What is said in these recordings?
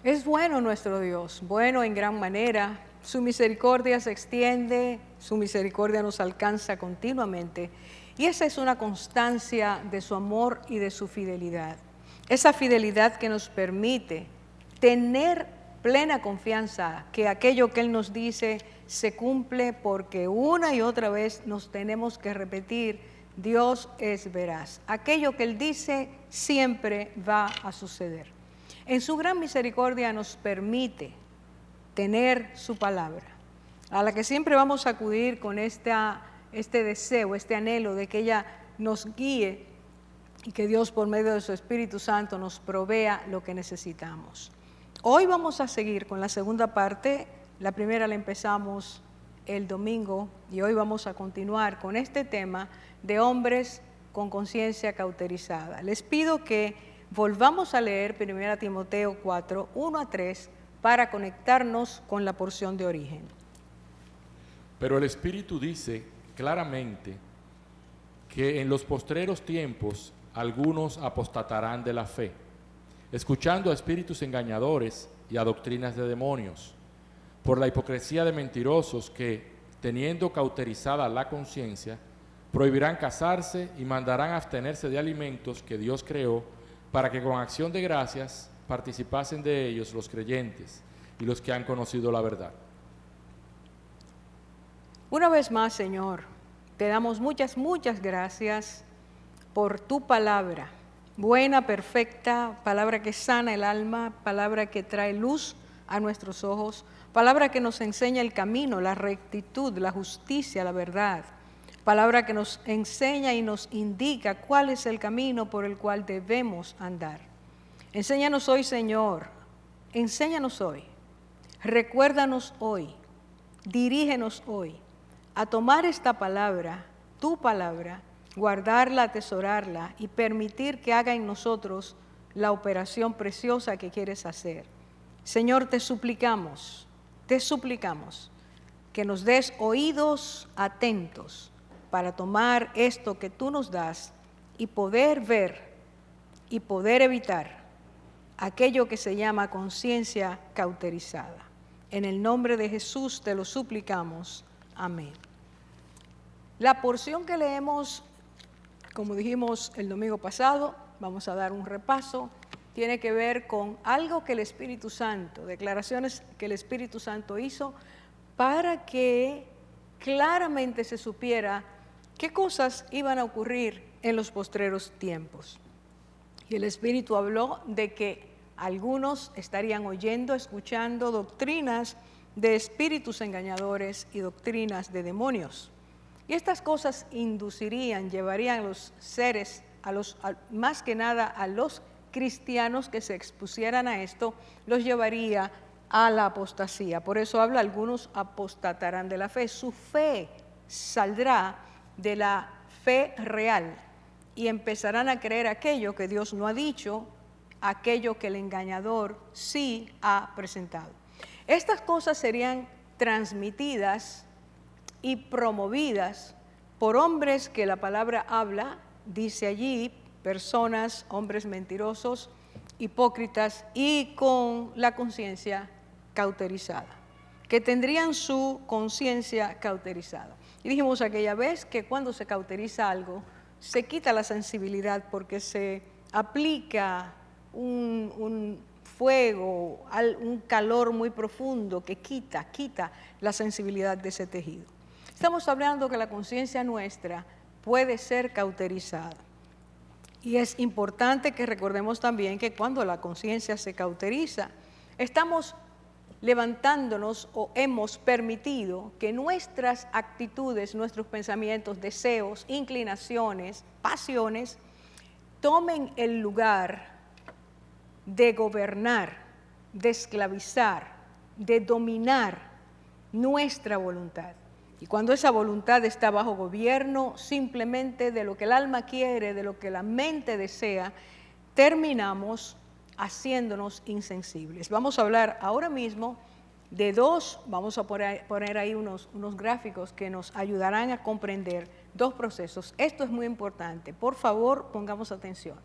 Es bueno nuestro Dios, bueno en gran manera. Su misericordia se extiende, su misericordia nos alcanza continuamente. Y esa es una constancia de su amor y de su fidelidad. Esa fidelidad que nos permite tener plena confianza que aquello que Él nos dice se cumple, porque una y otra vez nos tenemos que repetir: Dios es veraz. Aquello que Él dice siempre va a suceder. En su gran misericordia nos permite tener su palabra, a la que siempre vamos a acudir con este deseo, este anhelo de que ella nos guíe y que Dios, por medio de su Espíritu Santo, nos provea lo que necesitamos. Hoy vamos a seguir con la segunda parte. La primera la empezamos el domingo y hoy vamos a continuar con este tema de hombres con conciencia cauterizada. Les pido que volvamos a leer 1 Timoteo 4, 1 a 3, para conectarnos con la porción de origen. Pero el Espíritu dice claramente que en los postreros tiempos algunos apostatarán de la fe, escuchando a espíritus engañadores y a doctrinas de demonios, por la hipocresía de mentirosos que, teniendo cauterizada la conciencia, prohibirán casarse y mandarán abstenerse de alimentos que Dios creó, para que con acción de gracias participasen de ellos los creyentes y los que han conocido la verdad. Una vez más, Señor, te damos muchas gracias por tu palabra, buena, perfecta, palabra que sana el alma, palabra que trae luz a nuestros ojos, palabra que nos enseña el camino, la rectitud, la justicia, la verdad, palabra que nos enseña y nos indica cuál es el camino por el cual debemos andar. Enséñanos hoy, Señor, enséñanos hoy, recuérdanos hoy, dirígenos hoy a tomar esta palabra, tu palabra, guardarla, atesorarla y permitir que haga en nosotros la operación preciosa que quieres hacer. Señor, te suplicamos que nos des oídos atentos para tomar esto que tú nos das y poder ver y poder evitar aquello que se llama conciencia cauterizada. En el nombre de Jesús te lo suplicamos. Amén. La porción que leemos, como dijimos el domingo pasado, vamos a dar un repaso, tiene que ver con algo que el Espíritu Santo, declaraciones que el Espíritu Santo hizo para que claramente se supiera qué cosas iban a ocurrir en los postreros tiempos. Y el Espíritu habló de que algunos estarían oyendo, escuchando doctrinas de espíritus engañadores y doctrinas de demonios. Y estas cosas inducirían, llevarían a los seres, más que nada a los cristianos que se expusieran a esto, los llevaría a la apostasía. Por eso habla, algunos apostatarán de la fe. Su fe saldrá de la fe real y empezarán a creer aquello que Dios no ha dicho, aquello que el engañador sí ha presentado. Estas cosas serían transmitidas y promovidas por hombres que la palabra habla, dice allí, personas, hombres mentirosos, hipócritas y con la conciencia cauterizada, que tendrían su conciencia cauterizada. Y dijimos aquella vez que cuando se cauteriza algo, se quita la sensibilidad porque se aplica un fuego, un calor muy profundo que quita la sensibilidad de ese tejido. Estamos hablando que la conciencia nuestra puede ser cauterizada. Y es importante que recordemos también que cuando la conciencia se cauteriza, estamos levantándonos o hemos permitido que nuestras actitudes, nuestros pensamientos, deseos, inclinaciones, pasiones, tomen el lugar de gobernar, de esclavizar, de dominar nuestra voluntad. Y cuando esa voluntad está bajo gobierno simplemente de lo que el alma quiere, de lo que la mente desea, terminamos haciéndonos insensibles. Vamos a hablar ahora mismo de vamos a poner ahí unos gráficos que nos ayudarán a comprender dos procesos. Esto es muy importante, por favor pongamos atención.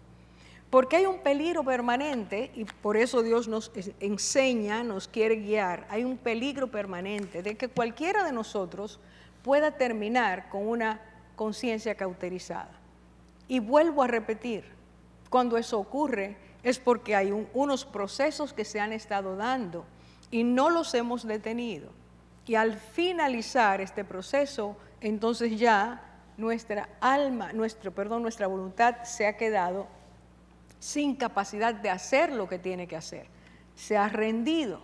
Porque hay un peligro permanente, y por eso Dios nos enseña, nos quiere guiar. Hay un peligro permanente de que cualquiera de nosotros pueda terminar con una conciencia cauterizada. Y vuelvo a repetir, cuando eso ocurre es porque hay unos procesos que se han estado dando y no los hemos detenido. Y al finalizar este proceso, entonces ya nuestra voluntad se ha quedado sin capacidad de hacer lo que tiene que hacer. Se ha rendido,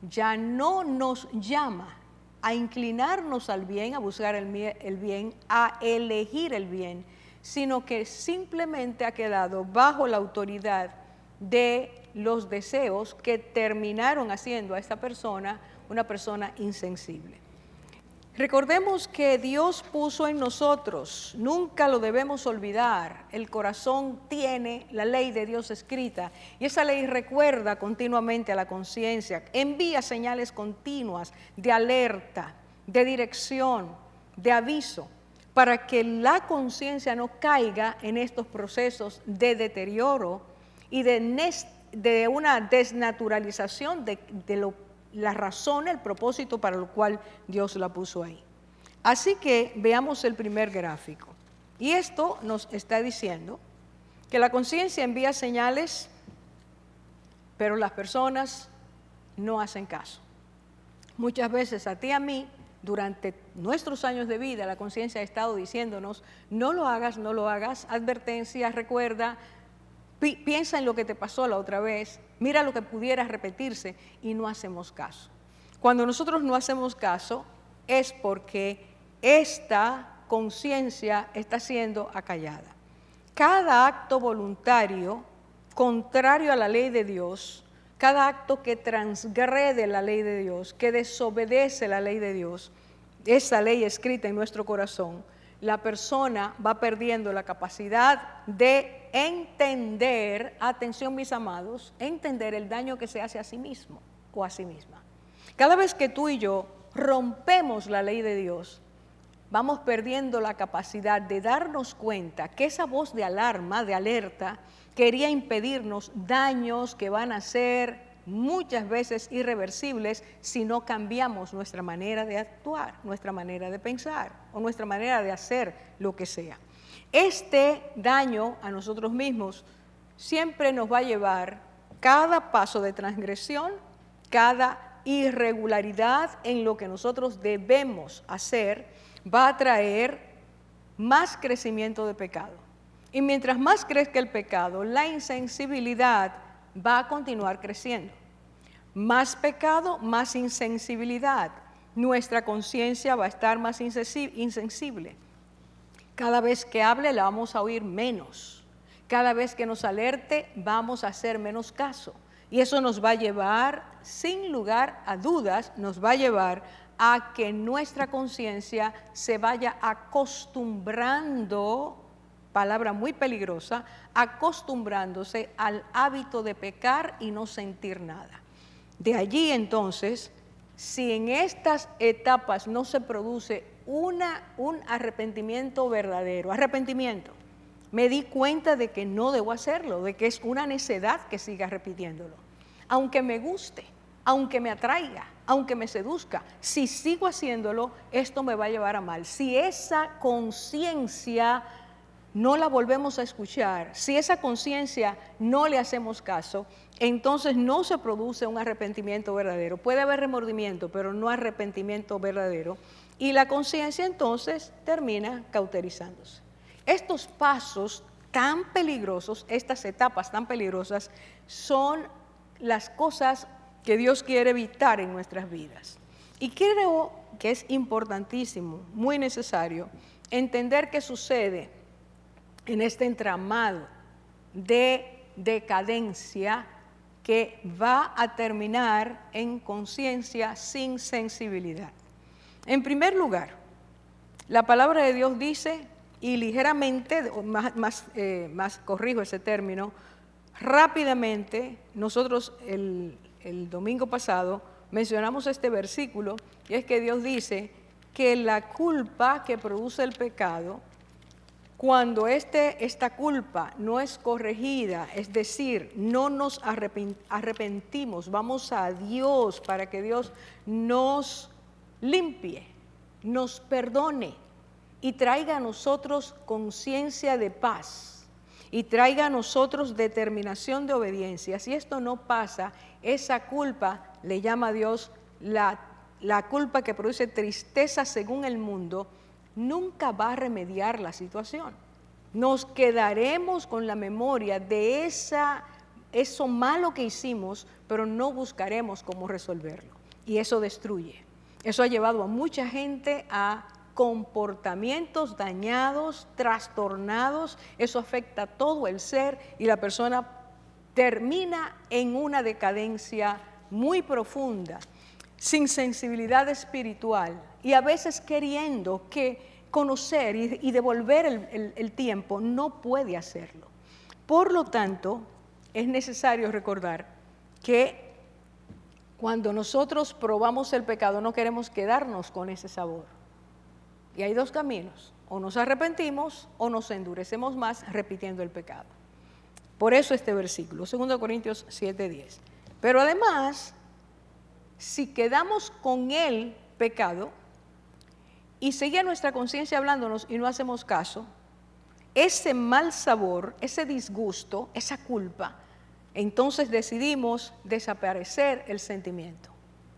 ya no nos llama a inclinarnos al bien, a buscar el bien, a elegir el bien, sino que simplemente ha quedado bajo la autoridad de los deseos que terminaron haciendo a esta persona una persona insensible. Recordemos que Dios puso en nosotros, nunca lo debemos olvidar, el corazón tiene la ley de Dios escrita y esa ley recuerda continuamente a la conciencia, envía señales continuas de alerta, de dirección, de aviso, para que la conciencia no caiga en estos procesos de deterioro y de una desnaturalización de la razón, el propósito para lo cual Dios la puso ahí. Así que veamos el primer gráfico. Y esto nos está diciendo que la conciencia envía señales, pero las personas no hacen caso. Muchas veces a ti y a mí, durante nuestros años de vida, la conciencia ha estado diciéndonos, no lo hagas, no lo hagas, advertencias, recuerda, piensa en lo que te pasó la otra vez, mira lo que pudiera repetirse y no hacemos caso. Cuando nosotros no hacemos caso es porque esta conciencia está siendo acallada. Cada acto voluntario, contrario a la ley de Dios, cada acto que transgrede la ley de Dios, que desobedece la ley de Dios, esa ley escrita en nuestro corazón, la persona va perdiendo la capacidad de entender, atención mis amados, entender el daño que se hace a sí mismo o a sí misma. Cada vez que tú y yo rompemos la ley de Dios, vamos perdiendo la capacidad de darnos cuenta que esa voz de alarma, de alerta, quería impedirnos daños que van a ser muchas veces irreversibles si no cambiamos nuestra manera de actuar, nuestra manera de pensar o nuestra manera de hacer lo que sea. Este daño a nosotros mismos siempre nos va a llevar cada paso de transgresión, cada irregularidad en lo que nosotros debemos hacer, va a traer más crecimiento de pecado. Y mientras más crezca el pecado, la insensibilidad va a continuar creciendo. Más pecado, más insensibilidad. Nuestra conciencia va a estar más insensible. Cada vez que hable la vamos a oír menos. Cada vez que nos alerte vamos a hacer menos caso. Y eso nos va a llevar, sin lugar a dudas, nos va a llevar a que nuestra conciencia se vaya acostumbrando, palabra muy peligrosa, acostumbrándose al hábito de pecar y no sentir nada. De allí entonces, si en estas etapas no se produce un arrepentimiento verdadero, me di cuenta de que no debo hacerlo, de que es una necedad que siga repitiéndolo. Aunque me guste, aunque me atraiga, aunque me seduzca, si sigo haciéndolo, esto me va a llevar a mal. Si esa conciencia no la volvemos a escuchar, si esa conciencia no le hacemos caso, entonces no se produce un arrepentimiento verdadero. Puede haber remordimiento, pero no arrepentimiento verdadero. Y la conciencia entonces termina cauterizándose. Estos pasos tan peligrosos, estas etapas tan peligrosas, son las cosas que Dios quiere evitar en nuestras vidas. Y creo que es importantísimo, muy necesario, entender qué sucede en este entramado de decadencia que va a terminar en conciencia sin sensibilidad. En primer lugar, la palabra de Dios dice, y ligeramente, más corrijo ese término, rápidamente, nosotros el domingo pasado mencionamos este versículo, y es que Dios dice que la culpa que produce el pecado Cuando esta culpa no es corregida, es decir, no nos arrepentimos, vamos a Dios para que Dios nos limpie, nos perdone y traiga a nosotros conciencia de paz y traiga a nosotros determinación de obediencia. Si esto no pasa, esa culpa le llama a Dios la culpa que produce tristeza según el mundo, nunca va a remediar la situación. Nos quedaremos con la memoria de eso malo que hicimos, pero no buscaremos cómo resolverlo. Y eso destruye. Eso ha llevado a mucha gente a comportamientos dañados, trastornados. Eso afecta a todo el ser y la persona termina en una decadencia muy profunda, sin sensibilidad espiritual y a veces queriendo conocer y devolver el tiempo, no puede hacerlo. Por lo tanto, es necesario recordar que cuando nosotros probamos el pecado no queremos quedarnos con ese sabor. Y hay dos caminos, o nos arrepentimos o nos endurecemos más repitiendo el pecado. Por eso este versículo, 2 Corintios 7:10. Pero además, si quedamos con el pecado y sigue nuestra conciencia hablándonos y no hacemos caso, ese mal sabor, ese disgusto, esa culpa, entonces decidimos desaparecer el sentimiento.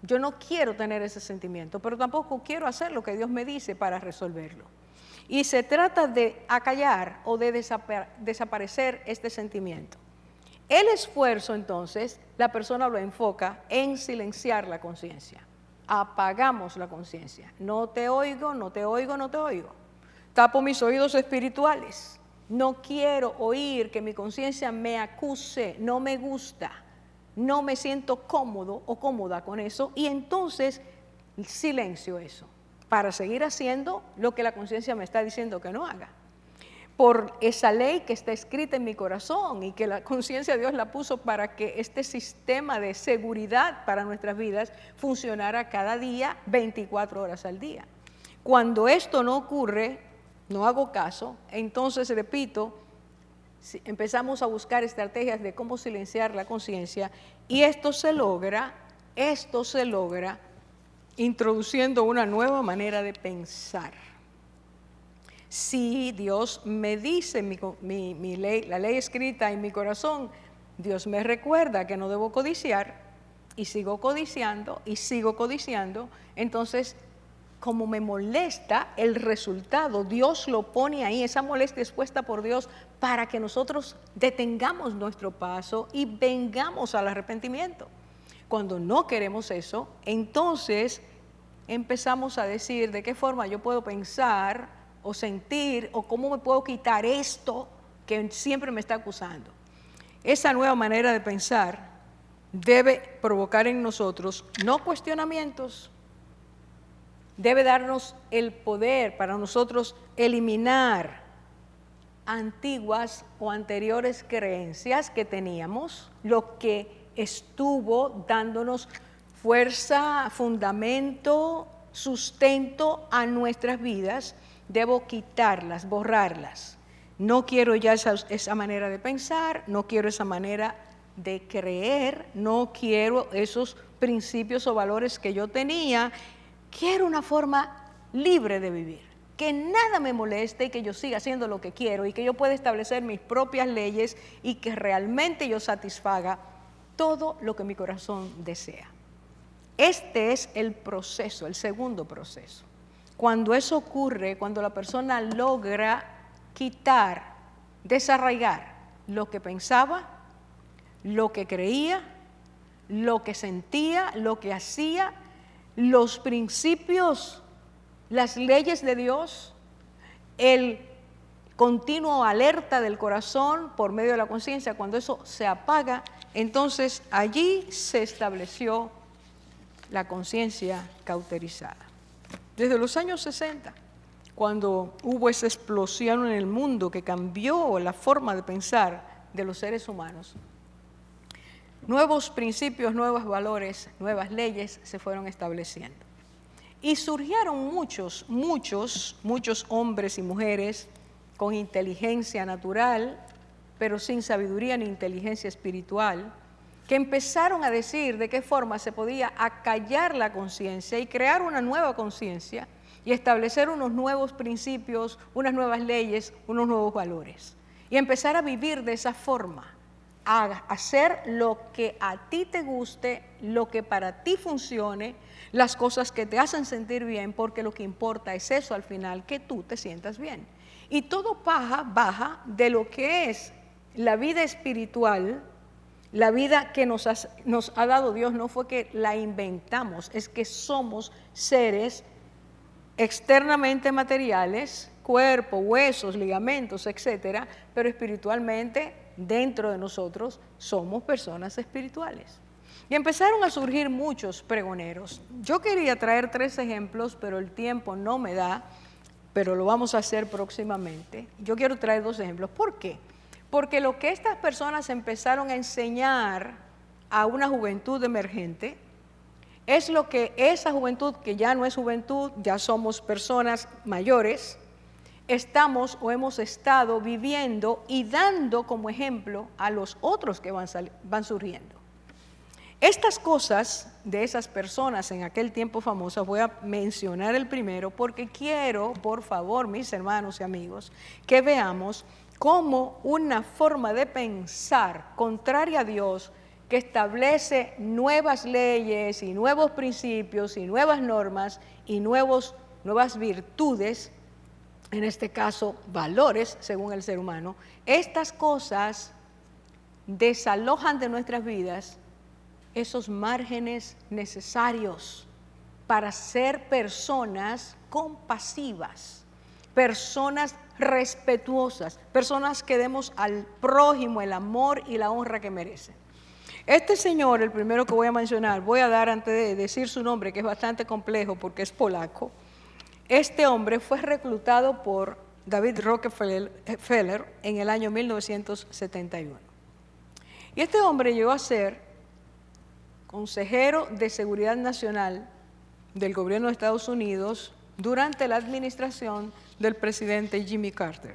Yo no quiero tener ese sentimiento, pero tampoco quiero hacer lo que Dios me dice para resolverlo. Y se trata de acallar o de desaparecer este sentimiento. El esfuerzo, entonces, la persona lo enfoca en silenciar la conciencia. Apagamos la conciencia. No te oigo, no te oigo, no te oigo. Tapo mis oídos espirituales. No quiero oír que mi conciencia me acuse, no me gusta, no me siento cómodo o cómoda con eso, y entonces silencio eso para seguir haciendo lo que la conciencia me está diciendo que no haga. Por esa ley que está escrita en mi corazón y que la conciencia de Dios la puso para que este sistema de seguridad para nuestras vidas funcionara cada día, 24 horas al día. Cuando esto no ocurre, no hago caso, entonces, repito, empezamos a buscar estrategias de cómo silenciar la conciencia, y esto se logra introduciendo una nueva manera de pensar. Si Dios me dice mi ley, la ley escrita en mi corazón, Dios me recuerda que no debo codiciar, y sigo codiciando, entonces, como me molesta el resultado, Dios lo pone ahí, esa molestia es puesta por Dios para que nosotros detengamos nuestro paso y vengamos al arrepentimiento. Cuando no queremos eso, entonces empezamos a decir de qué forma yo puedo pensar o sentir, o cómo me puedo quitar esto que siempre me está acusando. Esa nueva manera de pensar debe provocar en nosotros no cuestionamientos, debe darnos el poder para nosotros eliminar antiguas o anteriores creencias que teníamos, lo que estuvo dándonos fuerza, fundamento, sustento a nuestras vidas. Debo quitarlas, borrarlas. No quiero ya esa manera de pensar, no quiero esa manera de creer, no quiero esos principios o valores que yo tenía. Quiero una forma libre de vivir, que nada me moleste y que yo siga haciendo lo que quiero y que yo pueda establecer mis propias leyes y que realmente yo satisfaga todo lo que mi corazón desea. Este es el proceso, el segundo proceso. Cuando eso ocurre, cuando la persona logra quitar, desarraigar lo que pensaba, lo que creía, lo que sentía, lo que hacía, los principios, las leyes de Dios, el continuo alerta del corazón por medio de la conciencia, cuando eso se apaga, entonces allí se estableció la conciencia cauterizada. Desde los años 60, cuando hubo esa explosión en el mundo que cambió la forma de pensar de los seres humanos, nuevos principios, nuevos valores, nuevas leyes se fueron estableciendo. Y surgieron muchos hombres y mujeres con inteligencia natural, pero sin sabiduría ni inteligencia espiritual, que empezaron a decir de qué forma se podía acallar la conciencia y crear una nueva conciencia y establecer unos nuevos principios, unas nuevas leyes, unos nuevos valores. Y empezar a vivir de esa forma, a hacer lo que a ti te guste, lo que para ti funcione, las cosas que te hacen sentir bien, porque lo que importa es eso al final, que tú te sientas bien. Y todo baja de lo que es la vida espiritual, la vida que nos ha dado Dios. No fue que la inventamos, es que somos seres externamente materiales, cuerpo, huesos, ligamentos, etcétera, pero espiritualmente dentro de nosotros somos personas espirituales. Y empezaron a surgir muchos pregoneros. Yo quería traer 3 ejemplos, pero el tiempo no me da, pero lo vamos a hacer próximamente. Yo quiero traer 2 ejemplos. ¿Por qué? Porque lo que estas personas empezaron a enseñar a una juventud emergente es lo que esa juventud, que ya no es juventud, ya somos personas mayores, estamos o hemos estado viviendo y dando como ejemplo a los otros que van surgiendo. Estas cosas de esas personas en aquel tiempo famosas, voy a mencionar el primero porque quiero, por favor, mis hermanos y amigos, que veamos cómo una forma de pensar contraria a Dios, que establece nuevas leyes y nuevos principios y nuevas normas y nuevas virtudes, en este caso valores según el ser humano, estas cosas desalojan de nuestras vidas esos márgenes necesarios para ser personas compasivas, personas respetuosas, personas que demos al prójimo el amor y la honra que merecen. Este señor, el primero que voy a mencionar, voy a dar antes de decir su nombre, que es bastante complejo porque es polaco. Este hombre fue reclutado por David Rockefeller en el año 1971. Y este hombre llegó a ser consejero de Seguridad Nacional del gobierno de Estados Unidos durante la administración del presidente Jimmy Carter.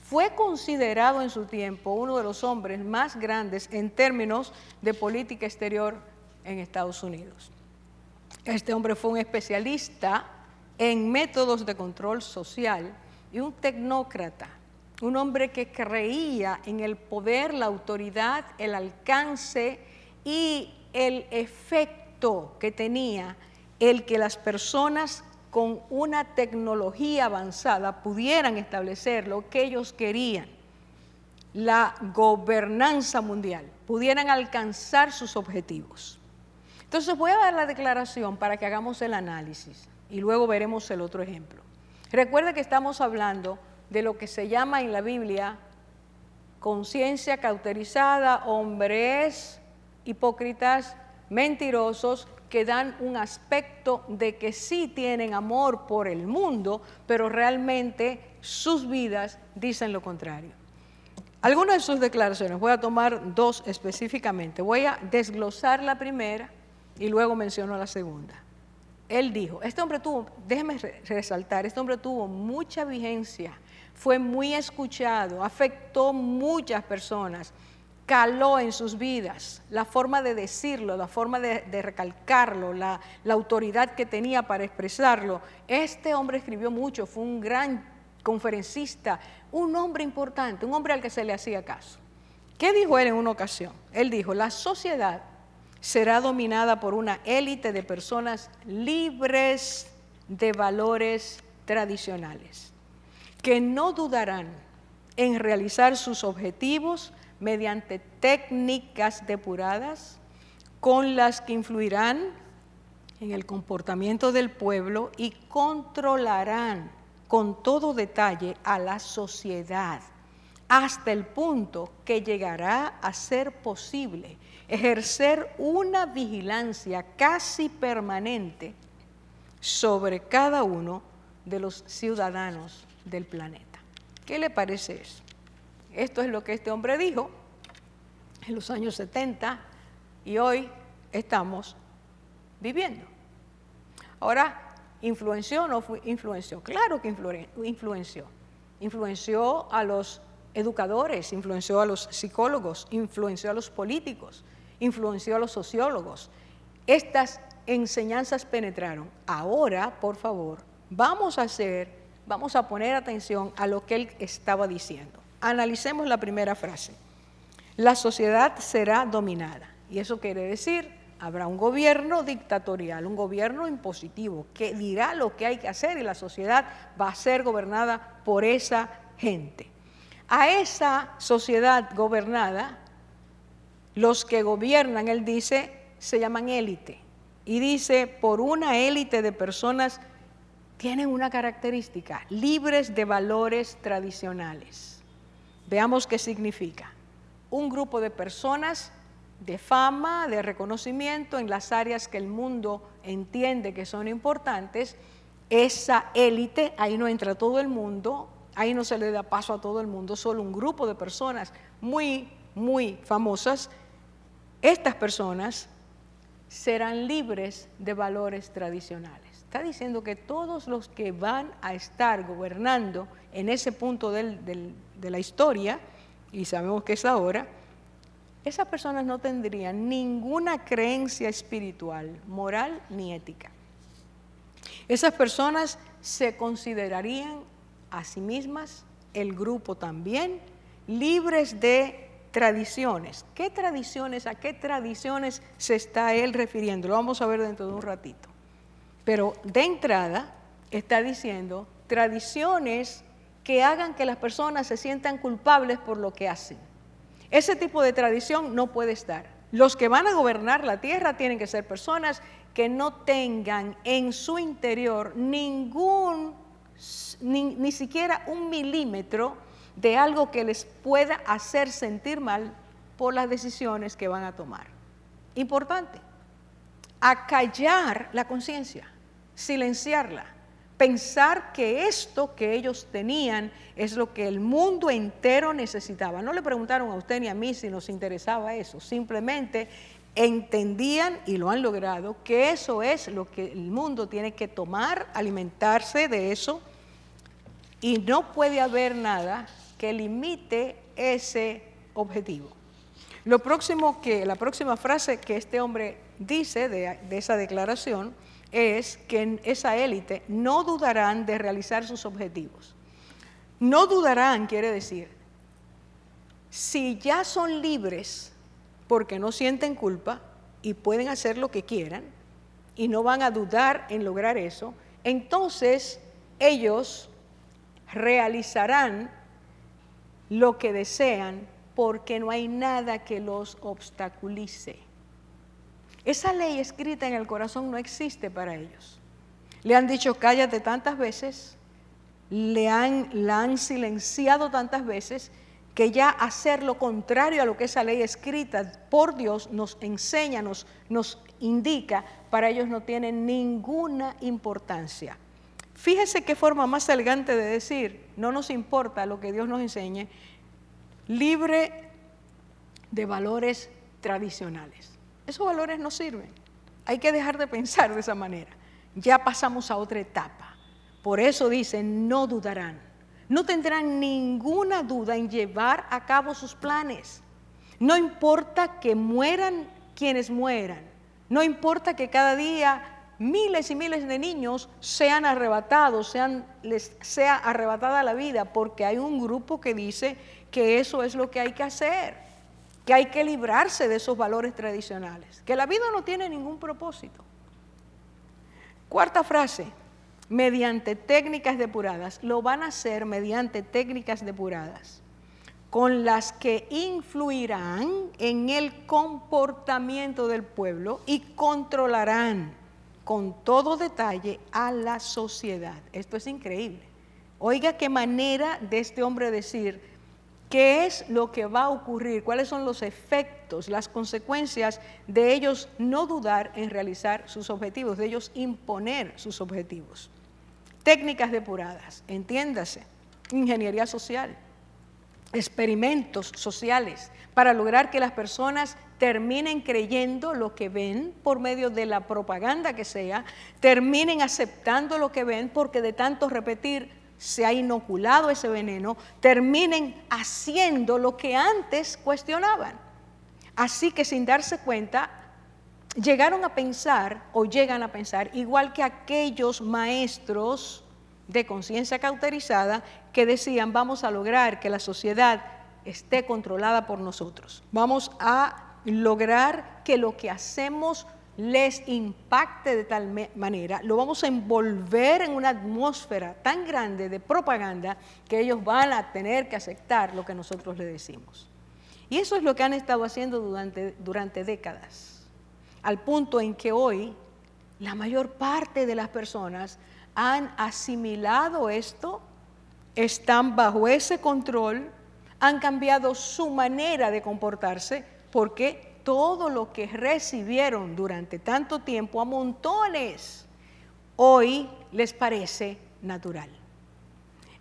Fue considerado en su tiempo uno de los hombres más grandes en términos de política exterior en Estados Unidos. Este hombre fue un especialista en métodos de control social y un tecnócrata, un hombre que creía en el poder, la autoridad, el alcance y el efecto que tenía el que las personas con una tecnología avanzada pudieran establecer lo que ellos querían, la gobernanza mundial, pudieran alcanzar sus objetivos. Entonces voy a dar la declaración para que hagamos el análisis y luego veremos el otro ejemplo. Recuerde que estamos hablando de lo que se llama en la Biblia conciencia cauterizada, hombres hipócritas, mentirosos, que dan un aspecto de que sí tienen amor por el mundo, pero realmente sus vidas dicen lo contrario. Algunas de sus declaraciones, voy a tomar 2 específicamente, voy a desglosar la primera y luego menciono la segunda. Él dijo, este hombre tuvo, déjeme resaltar, este hombre tuvo mucha vigencia, fue muy escuchado, afectó muchas personas, caló en sus vidas, la forma de decirlo, la forma de recalcarlo, la autoridad que tenía para expresarlo. Este hombre escribió mucho, fue un gran conferencista, un hombre importante, un hombre al que se le hacía caso. ¿Qué dijo él en una ocasión? Él dijo, la sociedad será dominada por una élite de personas libres de valores tradicionales, que no dudarán en realizar sus objetivos mediante técnicas depuradas con las que influirán en el comportamiento del pueblo y controlarán con todo detalle a la sociedad, hasta el punto que llegará a ser posible ejercer una vigilancia casi permanente sobre cada uno de los ciudadanos del planeta. ¿Qué le parece eso? Esto es lo que este hombre dijo en los años 70 y hoy estamos viviendo. Ahora, ¿influenció o no influenció? Claro que influenció. influenció a los educadores, influenció a los psicólogos, influenció a los políticos, influenció a los sociólogos. Estas enseñanzas penetraron. Ahora, por favor, vamos a poner atención a lo que él estaba diciendo. Analicemos la primera frase. La sociedad será dominada. Y eso quiere decir, habrá un gobierno dictatorial, un gobierno impositivo, que dirá lo que hay que hacer y la sociedad va a ser gobernada por esa gente. A esa sociedad gobernada, los que gobiernan, él dice, se llaman élite. Y dice, por una élite de personas tienen una característica, libres de valores tradicionales. Veamos qué significa. Un grupo de personas de fama, de reconocimiento en las áreas que el mundo entiende que son importantes. Esa élite, ahí no entra todo el mundo, ahí no se le da paso a todo el mundo, solo un grupo de personas muy, muy famosas. Estas personas serán libres de valores tradicionales. Está diciendo que todos los que van a estar gobernando en ese punto de la historia, y sabemos que es ahora, esas personas no tendrían ninguna creencia espiritual, moral ni ética. Esas personas se considerarían a sí mismas, el grupo también, libres de tradiciones. ¿Qué tradiciones? ¿A qué tradiciones se está él refiriendo? Lo vamos a ver dentro de un ratito. Pero de entrada está diciendo tradiciones que hagan que las personas se sientan culpables por lo que hacen. Ese tipo de tradición no puede estar. Los que van a gobernar la tierra tienen que ser personas que no tengan en su interior ni siquiera un milímetro de algo que les pueda hacer sentir mal por las decisiones que van a tomar. Importante, acallar la conciencia, silenciarla, pensar que esto que ellos tenían es lo que el mundo entero necesitaba. No le preguntaron a usted ni a mí si nos interesaba eso, simplemente entendían, y lo han logrado, que eso es lo que el mundo tiene que tomar, alimentarse de eso, y no puede haber nada que limite ese objetivo. La próxima frase que este hombre dice de esa declaración es que en esa élite no dudarán de realizar sus objetivos. No dudarán quiere decir, si ya son libres porque no sienten culpa y pueden hacer lo que quieran y no van a dudar en lograr eso, entonces ellos realizarán lo que desean porque no hay nada que los obstaculice. Esa ley escrita en el corazón no existe para ellos. Le han dicho cállate tantas veces, la han silenciado tantas veces, que ya hacer lo contrario a lo que esa ley escrita por Dios nos enseña, nos indica, para ellos no tiene ninguna importancia. Fíjese qué forma más elegante de decir, no nos importa lo que Dios nos enseñe, libre de valores tradicionales. Esos valores no sirven. Hay que dejar de pensar de esa manera. Ya pasamos a otra etapa. Por eso dicen, no dudarán. No tendrán ninguna duda en llevar a cabo sus planes. No importa que mueran quienes mueran. No importa que cada día miles y miles de niños sean arrebatados, les sea arrebatada la vida, porque hay un grupo que dice que eso es lo que hay que hacer, que hay que librarse de esos valores tradicionales, que la vida no tiene ningún propósito. Cuarta frase, mediante técnicas depuradas, lo van a hacer mediante técnicas depuradas, con las que influirán en el comportamiento del pueblo y controlarán con todo detalle a la sociedad. Esto es increíble. Oiga qué manera de este hombre decir qué es lo que va a ocurrir, cuáles son los efectos, las consecuencias de ellos no dudar en realizar sus objetivos, de ellos imponer sus objetivos. Técnicas depuradas, entiéndase, ingeniería social, experimentos sociales para lograr que las personas terminen creyendo lo que ven por medio de la propaganda que sea, terminen aceptando lo que ven porque de tanto repetir se ha inoculado ese veneno, terminen haciendo lo que antes cuestionaban. Así que sin darse cuenta, llegaron a pensar o llegan a pensar igual que aquellos maestros de conciencia cauterizada que decían: vamos a lograr que la sociedad esté controlada por nosotros. Vamos a lograr que lo que hacemos les impacte de tal manera, lo vamos a envolver en una atmósfera tan grande de propaganda que ellos van a tener que aceptar lo que nosotros les decimos. Y eso es lo que han estado haciendo durante décadas, al punto en que hoy la mayor parte de las personas han asimilado esto, están bajo ese control, han cambiado su manera de comportarse, porque todo lo que recibieron durante tanto tiempo a montones, hoy les parece natural.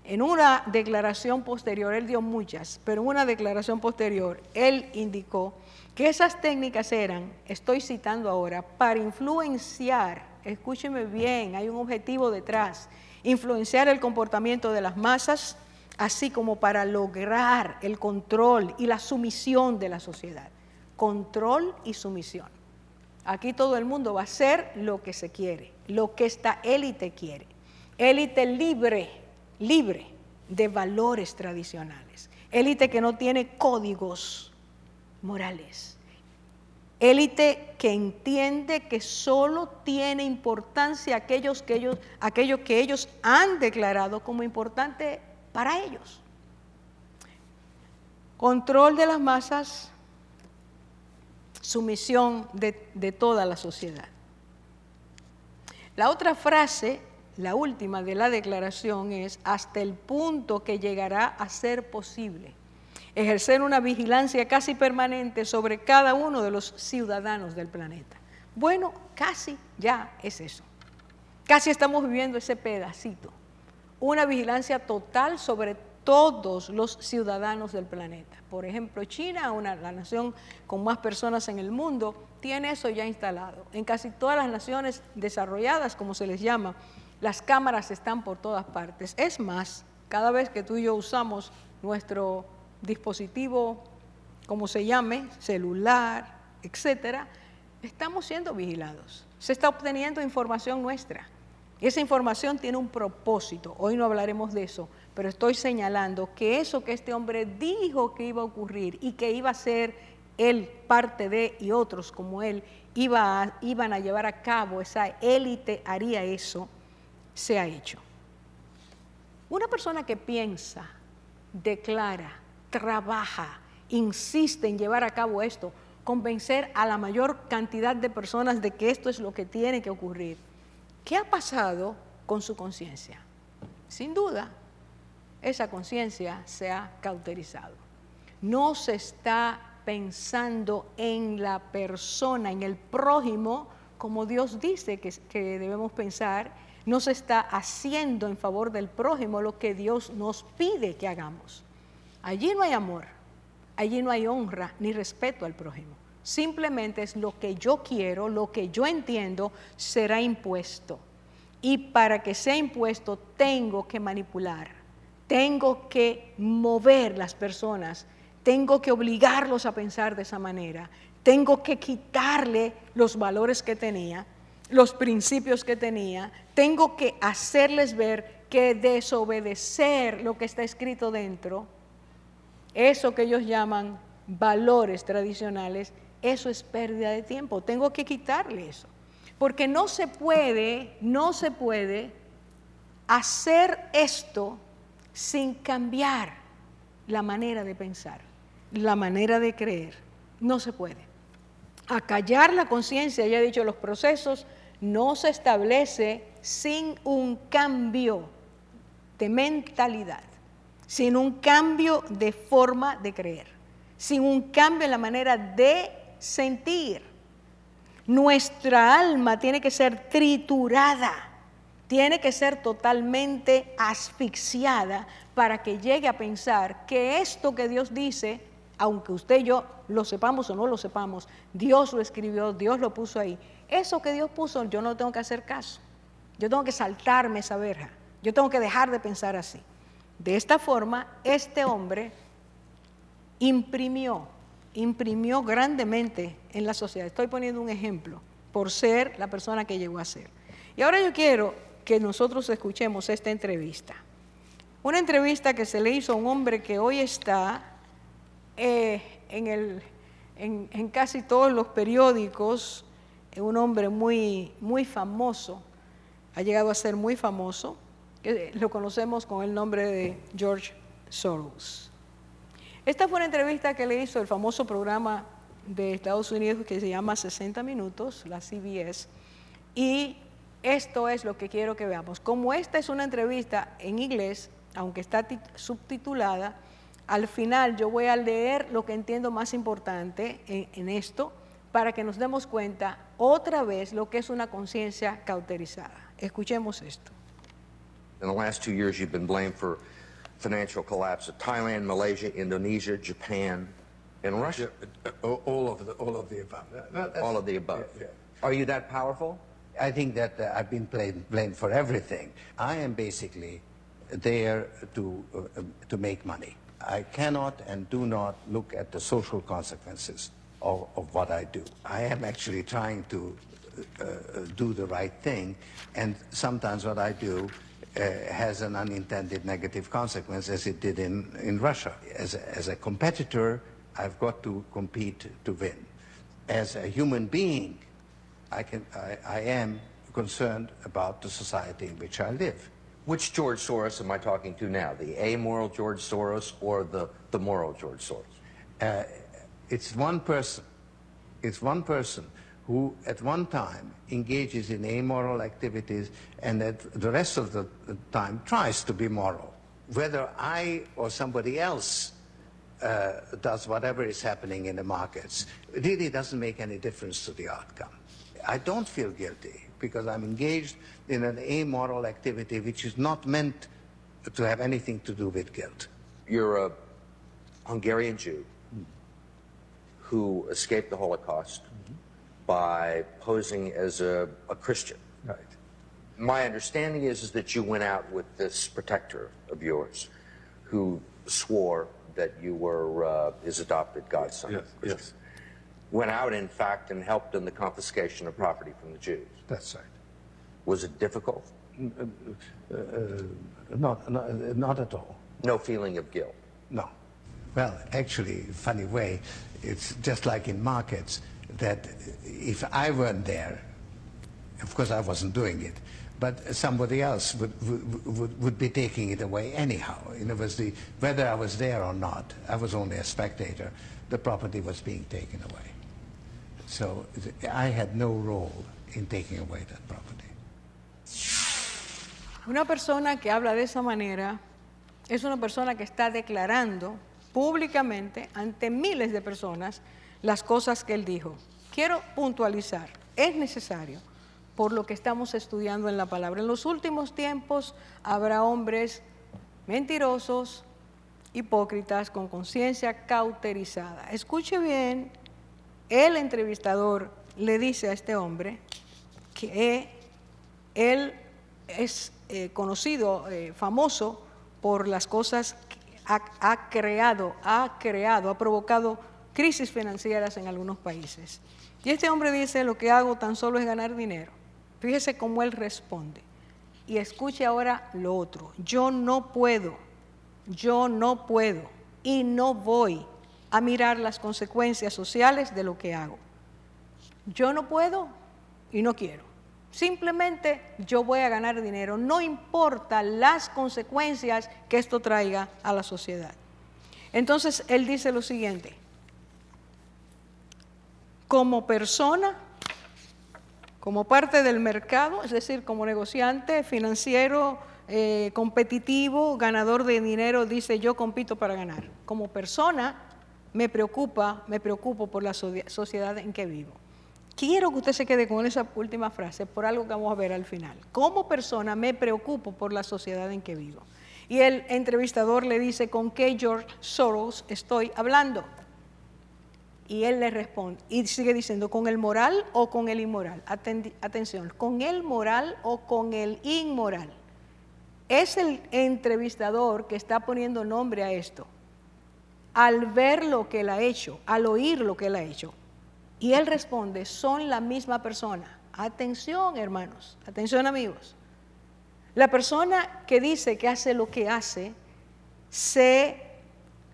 En una declaración posterior, él dio muchas, pero en una declaración posterior, él indicó que esas técnicas eran, estoy citando ahora, para influenciar, escúcheme bien, hay un objetivo detrás, influenciar el comportamiento de las masas, así como para lograr el control y la sumisión de la sociedad. Control y sumisión. Aquí todo el mundo va a hacer lo que se quiere, lo que esta élite quiere. Élite libre de valores tradicionales. Élite que no tiene códigos morales. Élite que entiende que solo tiene importancia aquello que ellos han declarado como importante para ellos. Control de las masas, sumisión de toda la sociedad. La otra frase, la última de la declaración, es: hasta el punto que llegará a ser posible ejercer una vigilancia casi permanente sobre cada uno de los ciudadanos del planeta. Bueno, casi ya es eso. Casi estamos viviendo ese pedacito. Una vigilancia total sobre todos los ciudadanos del planeta. Por ejemplo, China, la nación con más personas en el mundo, tiene eso ya instalado. En casi todas las naciones desarrolladas, como se les llama, las cámaras están por todas partes. Es más, cada vez que tú y yo usamos nuestro dispositivo, como se llame, celular, etcétera, estamos siendo vigilados. Se está obteniendo información nuestra. Y esa información tiene un propósito. Hoy no hablaremos de eso, pero estoy señalando que eso que este hombre dijo que iba a ocurrir y que iba a ser él parte de, y otros como él iban a llevar a cabo, esa élite haría eso, se ha hecho. Una persona que piensa, declara, trabaja, insiste en llevar a cabo esto, convencer a la mayor cantidad de personas de que esto es lo que tiene que ocurrir. ¿Qué ha pasado con su conciencia? Sin duda, esa conciencia se ha cauterizado. No se está pensando en la persona, en el prójimo, como Dios dice que debemos pensar. No se está haciendo en favor del prójimo lo que Dios nos pide que hagamos. Allí no hay amor, allí no hay honra ni respeto al prójimo. Simplemente es lo que yo quiero, lo que yo entiendo, será impuesto. Y para que sea impuesto tengo que manipular, tengo que mover las personas, tengo que obligarlos a pensar de esa manera, tengo que quitarle los valores que tenía, los principios que tenía, tengo que hacerles ver que desobedecer lo que está escrito dentro, eso que ellos llaman valores tradicionales, eso es pérdida de tiempo. Tengo que quitarle eso. Porque no se puede hacer esto sin cambiar la manera de pensar, la manera de creer. No se puede. Acallar la conciencia, ya he dicho, los procesos no se establece sin un cambio de mentalidad, sin un cambio de forma de creer, sin un cambio en la manera de sentir. Nuestra alma tiene que ser triturada, tiene que ser totalmente asfixiada para que llegue a pensar que esto que Dios dice, aunque usted y yo lo sepamos o no lo sepamos, Dios lo escribió, Dios lo puso ahí. Eso que Dios puso, yo no tengo que hacer caso. Yo tengo que saltarme esa verja. Yo tengo que dejar de pensar así. De esta forma, este hombre imprimió grandemente en la sociedad. Estoy poniendo un ejemplo por ser la persona que llegó a ser. Y ahora yo quiero que nosotros escuchemos esta entrevista. Una entrevista que se le hizo a un hombre que hoy está en casi todos los periódicos, un hombre muy, muy famoso, ha llegado a ser muy famoso, lo conocemos con el nombre de George Soros. Esta fue una entrevista que le hizo el famoso programa de Estados Unidos que se llama 60 Minutos, la CBS, y esto es lo que quiero que veamos. Como esta es una entrevista en inglés, aunque está subtitulada, al final yo voy a leer lo que entiendo más importante en esto para que nos demos cuenta otra vez lo que es una conciencia cauterizada. Escuchemos esto. In the last 2 years, you've been blamed for financial collapse of Thailand, Malaysia, Indonesia, Japan, and Russia. All of the above. All of the above. Yeah. Are you that powerful? I think that I've been blamed for everything. I am basically there to make money. I cannot and do not look at the social consequences of what I do. I am actually trying to do the right thing, and sometimes what I do has an unintended negative consequence, as it did in Russia. As a competitor, I've got to compete to win. As a human being, I am concerned about the society in which I live. Which George Soros am I talking to now? The amoral George Soros or the moral George Soros? It's one person. It's one person who at one time engages in amoral activities and at the rest of the time tries to be moral. Whether I or somebody else does whatever is happening in the markets, it really doesn't make any difference to the outcome. I don't feel guilty because I'm engaged in an amoral activity which is not meant to have anything to do with guilt. You're a Hungarian Jew who escaped the Holocaust by posing as a Christian. Right. My understanding is that you went out with this protector of yours who swore that you were his adopted godson. Yes, Christian. yes. Went out, in fact, and helped in the confiscation of property from the Jews. That's right. Was it difficult? Not at all. No feeling of guilt? No. Well, actually, funny way, it's just like in markets that if I weren't there, of course I wasn't doing it, but somebody else would be taking it away anyhow. In other words, whether I was there or not, I was only a spectator, the property was being taken away. So I had no role in taking away that property. Una persona que habla de esa manera es una persona que está declarando públicamente ante miles de personas las cosas que él dijo. Quiero puntualizar, es necesario, por lo que estamos estudiando en la palabra. En los últimos tiempos habrá hombres mentirosos, hipócritas, con conciencia cauterizada. Escuche bien, el entrevistador le dice a este hombre que él es conocido, famoso por las cosas que ha provocado crisis financieras en algunos países. Y este hombre dice, lo que hago tan solo es ganar dinero. Fíjese cómo él responde. Y escuche ahora lo otro. Yo no puedo y no voy a mirar las consecuencias sociales de lo que hago. Yo no puedo y no quiero. Simplemente yo voy a ganar dinero, no importa las consecuencias que esto traiga a la sociedad. Entonces él dice lo siguiente: como persona, como parte del mercado, es decir, como negociante financiero, competitivo, ganador de dinero, dice yo compito para ganar. Como persona me preocupo por la sociedad en que vivo. Quiero que usted se quede con esa última frase por algo que vamos a ver al final. Como persona me preocupo por la sociedad en que vivo. Y el entrevistador le dice, ¿con qué George Soros estoy hablando? Y él le responde, y sigue diciendo, ¿con el moral o con el inmoral? Atención, ¿con el moral o con el inmoral? es el entrevistador que está poniendo nombre a esto, al ver lo que él ha hecho, al oír lo que él ha hecho. Y él responde, son la misma persona. Atención, hermanos, atención, amigos. La persona que dice que hace lo que hace, se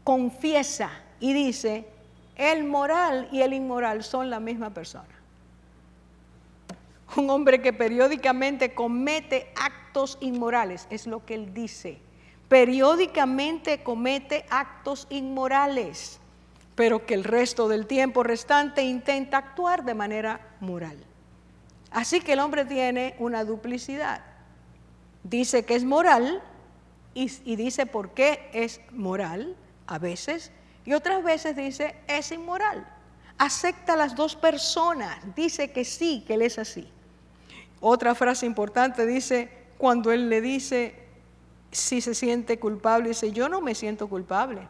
confiesa y dice, el moral y el inmoral son la misma persona. Un hombre que periódicamente comete actos inmorales, es lo que él dice. Periódicamente comete actos inmorales, pero que el resto del tiempo restante intenta actuar de manera moral. Así que el hombre tiene una duplicidad. Dice que es moral y dice por qué es moral a veces, y otras veces dice es inmoral. Acepta las dos personas, dice que sí, que él es así. Otra frase importante dice, cuando él le dice si se siente culpable, dice, yo no me siento culpable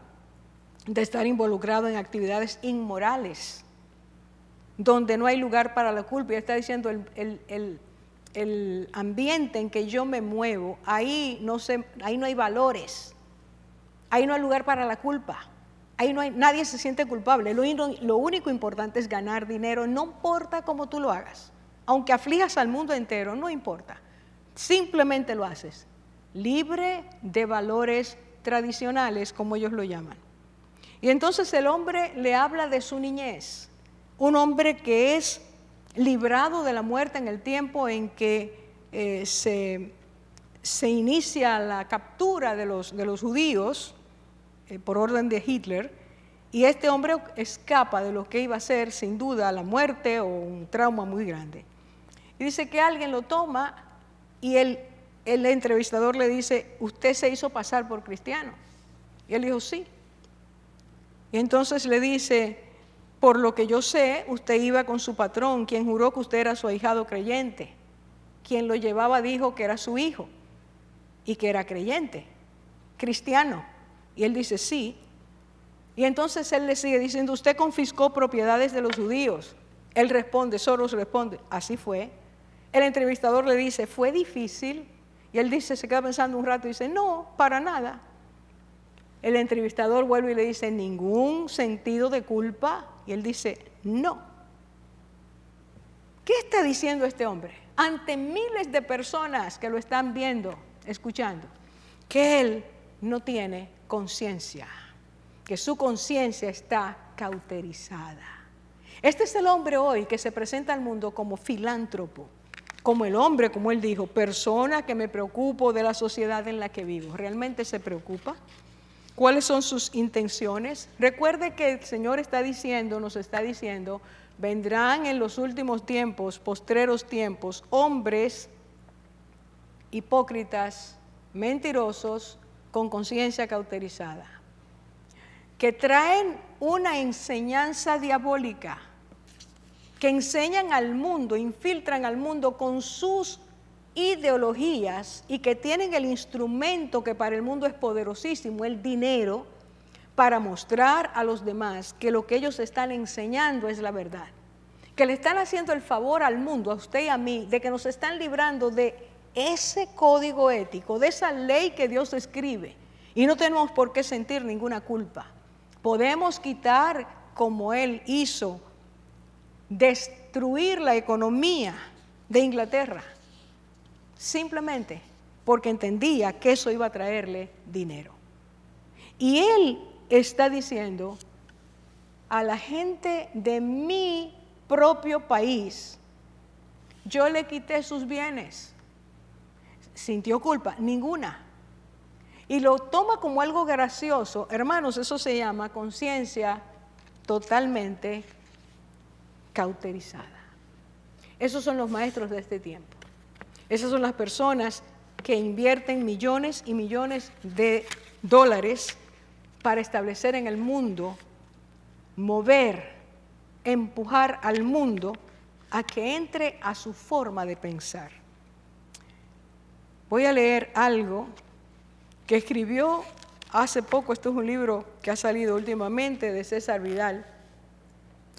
de estar involucrado en actividades inmorales, donde no hay lugar para la culpa. Y está diciendo, el ambiente en que yo me muevo, ahí no hay valores, ahí no hay lugar para la culpa, ahí nadie se siente culpable. Lo único importante es ganar dinero, no importa cómo tú lo hagas. Aunque aflijas al mundo entero, no importa. Simplemente lo haces. Libre de valores tradicionales, como ellos lo llaman. Y entonces el hombre le habla de su niñez. Un hombre que es librado de la muerte en el tiempo en que se inicia la captura de los judíos por orden de Hitler. Y este hombre escapa de lo que iba a ser, sin duda, la muerte o un trauma muy grande. Y dice que alguien lo toma y el entrevistador le dice, ¿usted se hizo pasar por cristiano? Y él dijo, sí. Y entonces le dice, por lo que yo sé, usted iba con su patrón, quien juró que usted era su ahijado creyente. Quien lo llevaba dijo que era su hijo y que era creyente, cristiano. Y él dice, sí. Y entonces él le sigue diciendo, usted confiscó propiedades de los judíos. Él responde, Soros responde, así fue. El entrevistador le dice, ¿fue difícil? Y él dice, se queda pensando un rato y dice, no, para nada. El entrevistador vuelve y le dice, ¿ningún sentido de culpa? Y él dice, no. ¿Qué está diciendo este hombre? Ante miles de personas que lo están viendo, escuchando, que él no tiene conciencia, que su conciencia está cauterizada. Este es el hombre hoy que se presenta al mundo como filántropo, como el hombre, como él dijo, persona que me preocupo de la sociedad en la que vivo. ¿Realmente se preocupa? ¿Cuáles son sus intenciones? Recuerde que el Señor nos está diciendo, vendrán en los últimos tiempos, postreros tiempos, hombres hipócritas, mentirosos, con conciencia cauterizada, que traen una enseñanza diabólica, que enseñan al mundo, infiltran al mundo con sus ideologías y que tienen el instrumento que para el mundo es poderosísimo, el dinero, para mostrar a los demás que lo que ellos están enseñando es la verdad, que le están haciendo el favor al mundo, a usted y a mí, de que nos están librando de ese código ético, de esa ley que Dios escribe, y no tenemos por qué sentir ninguna culpa. Podemos quitar, como él hizo, destruir la economía de Inglaterra, simplemente porque entendía que eso iba a traerle dinero. Y él está diciendo a la gente de mi propio país, yo le quité sus bienes. ¿Sintió culpa? Ninguna. Y lo toma como algo gracioso. Hermanos, eso se llama conciencia totalmente cauterizada. Esos son los maestros de este tiempo. Esas son las personas que invierten millones y millones de dólares para establecer en el mundo, mover, empujar al mundo a que entre a su forma de pensar. Voy a leer algo que escribió hace poco, esto es un libro que ha salido últimamente de César Vidal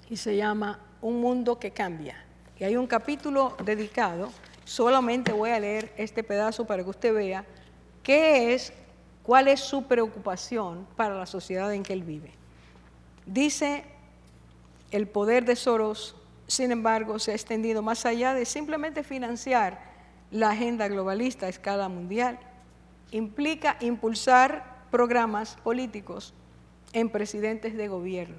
y se llama Un mundo que cambia. Y hay un capítulo dedicado, solamente voy a leer este pedazo para que usted vea ¿Cuál es su preocupación para la sociedad en que él vive? Dice, el poder de Soros, sin embargo, se ha extendido más allá de simplemente financiar la agenda globalista a escala mundial. Implica impulsar programas políticos en presidentes de gobierno,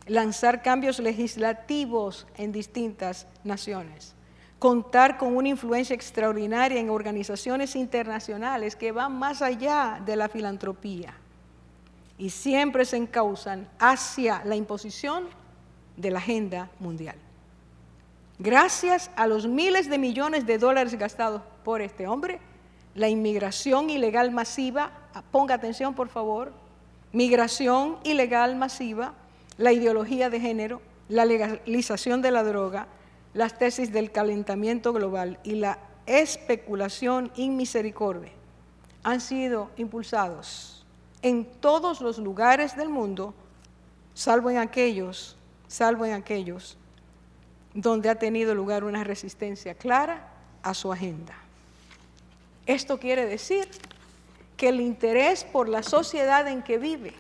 lanzar cambios legislativos en distintas naciones, contar con una influencia extraordinaria en organizaciones internacionales que van más allá de la filantropía y siempre se encauzan hacia la imposición de la agenda mundial. Gracias a los miles de millones de dólares gastados por este hombre, la inmigración ilegal masiva, ponga atención por favor, migración ilegal masiva, la ideología de género, la legalización de la droga, las tesis del calentamiento global y la especulación inmisericordia han sido impulsados en todos los lugares del mundo, salvo en aquellos donde ha tenido lugar una resistencia clara a su agenda. Esto quiere decir que el interés por la sociedad en que vive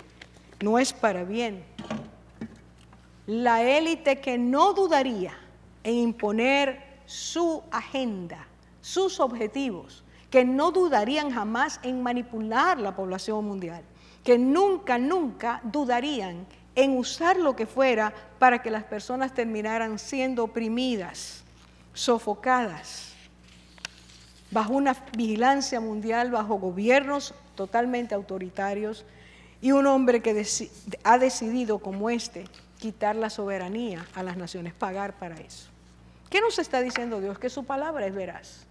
no es para bien. La élite que no dudaría en imponer su agenda, sus objetivos, que no dudarían jamás en manipular la población mundial, que nunca dudarían en usar lo que fuera para que las personas terminaran siendo oprimidas, sofocadas, bajo una vigilancia mundial, bajo gobiernos totalmente autoritarios, y un hombre que ha decidido como este quitar la soberanía a las naciones, pagar para eso. ¿Qué nos está diciendo Dios? Que su palabra es veraz.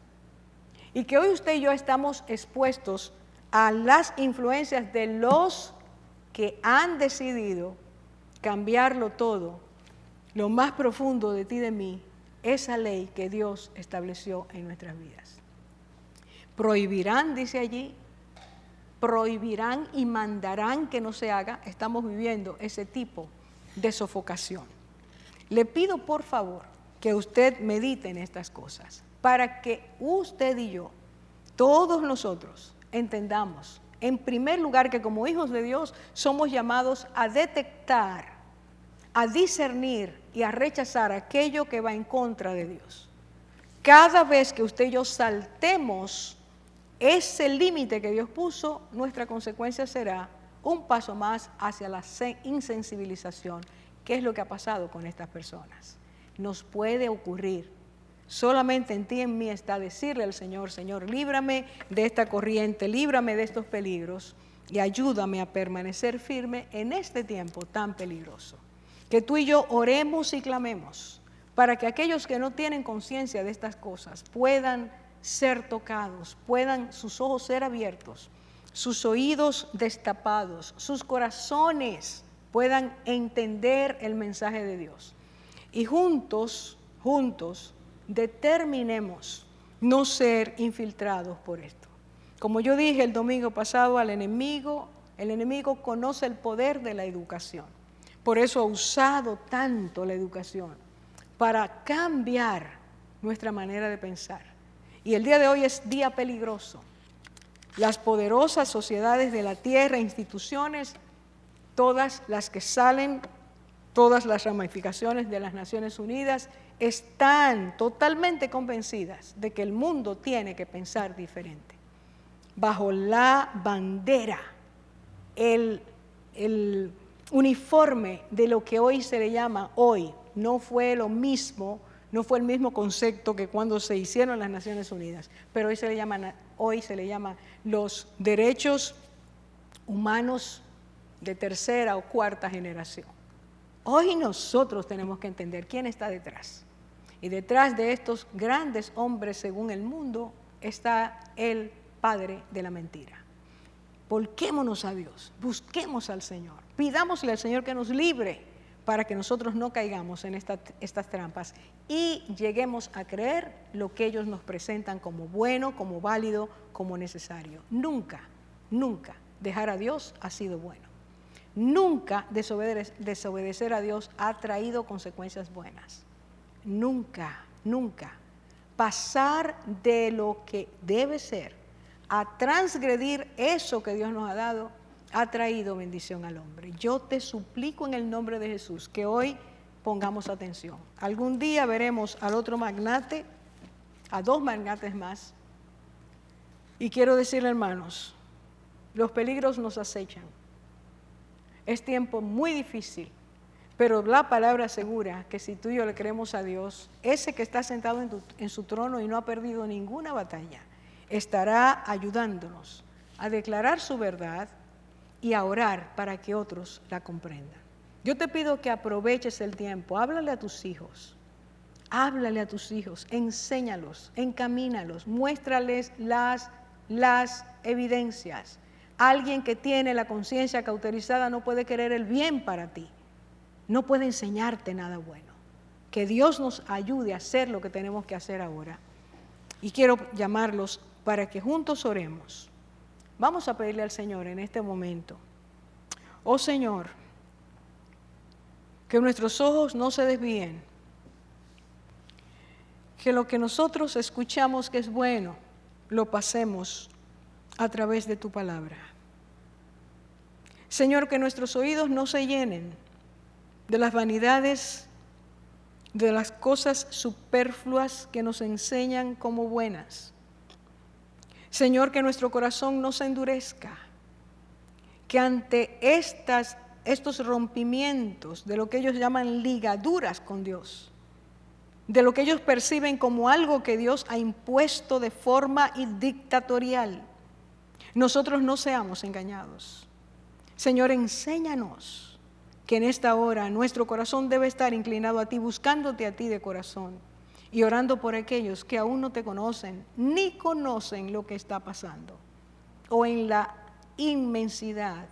Y que hoy usted y yo estamos expuestos a las influencias de los que han decidido cambiarlo todo, lo más profundo de ti y de mí, esa ley que Dios estableció en nuestras vidas. Prohibirán, dice allí, prohibirán y mandarán que no se haga. Estamos viviendo ese tipo de sofocación. Le pido por favor que usted medite en estas cosas, para que usted y yo, todos nosotros, entendamos, en primer lugar, que como hijos de Dios somos llamados a detectar, a discernir y a rechazar aquello que va en contra de Dios. Cada vez que usted y yo saltemos ese límite que Dios puso, nuestra consecuencia será un paso más hacia la insensibilización, que es lo que ha pasado con estas personas. Nos puede ocurrir. Solamente en ti y en mí está decirle al Señor, Señor, líbrame de esta corriente, líbrame de estos peligros y ayúdame a permanecer firme en este tiempo tan peligroso. Que tú y yo oremos y clamemos para que aquellos que no tienen conciencia de estas cosas puedan ser tocados, puedan sus ojos ser abiertos, sus oídos destapados, sus corazones puedan entender el mensaje de Dios. Y juntos, determinemos no ser infiltrados por esto. Como yo dije el domingo pasado, el enemigo conoce el poder de la educación. Por eso ha usado tanto la educación para cambiar nuestra manera de pensar. Y el día de hoy es día peligroso. Las poderosas sociedades de la tierra, instituciones, todas las que salen, todas las ramificaciones de las Naciones Unidas, están totalmente convencidas de que el mundo tiene que pensar diferente. Bajo la bandera, el uniforme de lo que hoy se le llama hoy, no fue el mismo concepto que cuando se hicieron las Naciones Unidas, pero hoy se le llama los derechos humanos de tercera o cuarta generación. Hoy nosotros tenemos que entender quién está detrás. Y detrás de estos grandes hombres, según el mundo, está el padre de la mentira. Volquémonos a Dios, busquemos al Señor, pidámosle al Señor que nos libre para que nosotros no caigamos en estas trampas y lleguemos a creer lo que ellos nos presentan como bueno, como válido, como necesario. Nunca dejar a Dios ha sido bueno. Nunca desobedecer a Dios ha traído consecuencias buenas. Nunca. Pasar de lo que debe ser a transgredir eso que Dios nos ha dado, ha traído bendición al hombre. Yo te suplico en el nombre de Jesús que hoy pongamos atención. Algún día veremos al otro magnate, a 2 magnates más. Y quiero decirle, hermanos, los peligros nos acechan. Es tiempo muy difícil, pero la palabra asegura que si tú y yo le creemos a Dios, ese que está sentado en su trono y no ha perdido ninguna batalla, estará ayudándonos a declarar su verdad y a orar para que otros la comprendan. Yo te pido que aproveches el tiempo, háblale a tus hijos, enséñalos, encamínalos, muéstrales las evidencias. Alguien que tiene la conciencia cauterizada no puede querer el bien para ti, no puede enseñarte nada bueno. Que Dios nos ayude a hacer lo que tenemos que hacer ahora. Y quiero llamarlos para que juntos oremos. Vamos a pedirle al Señor en este momento: oh Señor, que nuestros ojos no se desvíen, que lo que nosotros escuchamos que es bueno, lo pasemos a través de tu palabra. Señor, que nuestros oídos no se llenen de las vanidades, de las cosas superfluas que nos enseñan como buenas. Señor, que nuestro corazón no se endurezca, que ante estos rompimientos de lo que ellos llaman ligaduras con Dios, de lo que ellos perciben como algo que Dios ha impuesto de forma dictatorial, nosotros no seamos engañados. Señor, enséñanos que en esta hora nuestro corazón debe estar inclinado a ti, buscándote a ti de corazón y orando por aquellos que aún no te conocen, ni conocen lo que está pasando, o en la inmensidad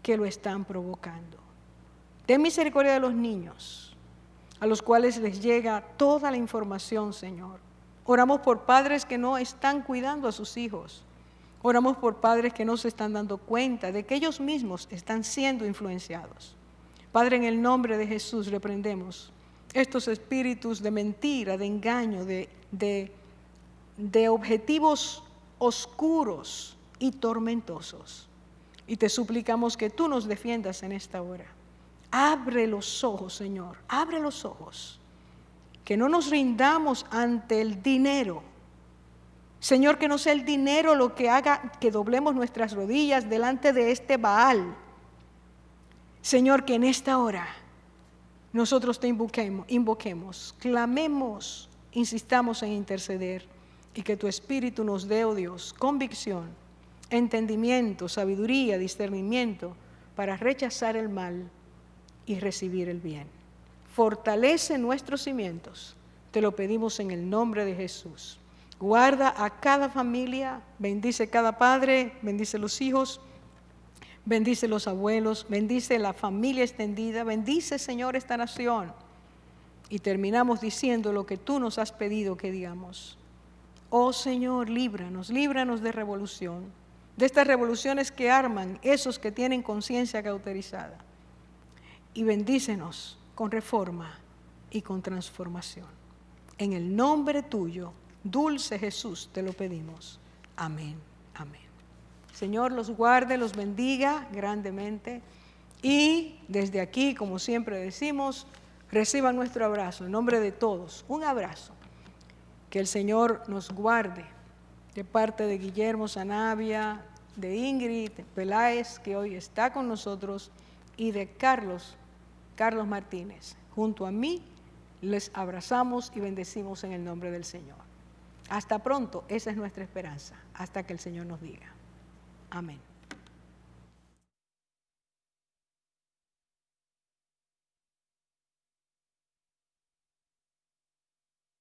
que lo están provocando. Ten misericordia de los niños, a los cuales les llega toda la información, Señor. Oramos por padres que no están cuidando a sus hijos. Oramos por padres que no se están dando cuenta de que ellos mismos están siendo influenciados. Padre, en el nombre de Jesús reprendemos estos espíritus de mentira, de engaño, de objetivos oscuros y tormentosos. Y te suplicamos que tú nos defiendas en esta hora. Abre los ojos, Señor, abre los ojos. Que no nos rindamos ante el dinero. Señor, que no sea el dinero lo que haga que doblemos nuestras rodillas delante de este Baal. Señor, que en esta hora nosotros te invoquemos, clamemos, insistamos en interceder y que tu Espíritu nos dé, oh Dios, convicción, entendimiento, sabiduría, discernimiento para rechazar el mal y recibir el bien. Fortalece nuestros cimientos, te lo pedimos en el nombre de Jesús. Guarda a cada familia, bendice cada padre, bendice los hijos, bendice los abuelos, bendice la familia extendida, bendice, Señor, esta nación. Y terminamos diciendo lo que tú nos has pedido que digamos. Oh Señor, líbranos de revolución, de estas revoluciones que arman esos que tienen conciencia cauterizada. Y bendícenos con reforma y con transformación. En el nombre tuyo, dulce Jesús, te lo pedimos. Amén, amén. Señor los guarde, los bendiga grandemente. Y desde aquí, como siempre decimos, reciban nuestro abrazo en nombre de todos. Un abrazo. Que el Señor nos guarde de parte de Guillermo Sanabia, de Ingrid Peláez, que hoy está con nosotros, y de Carlos Martínez. Junto a mí les abrazamos y bendecimos en el nombre del Señor. Hasta pronto, esa es nuestra esperanza, hasta que el Señor nos diga. Amén.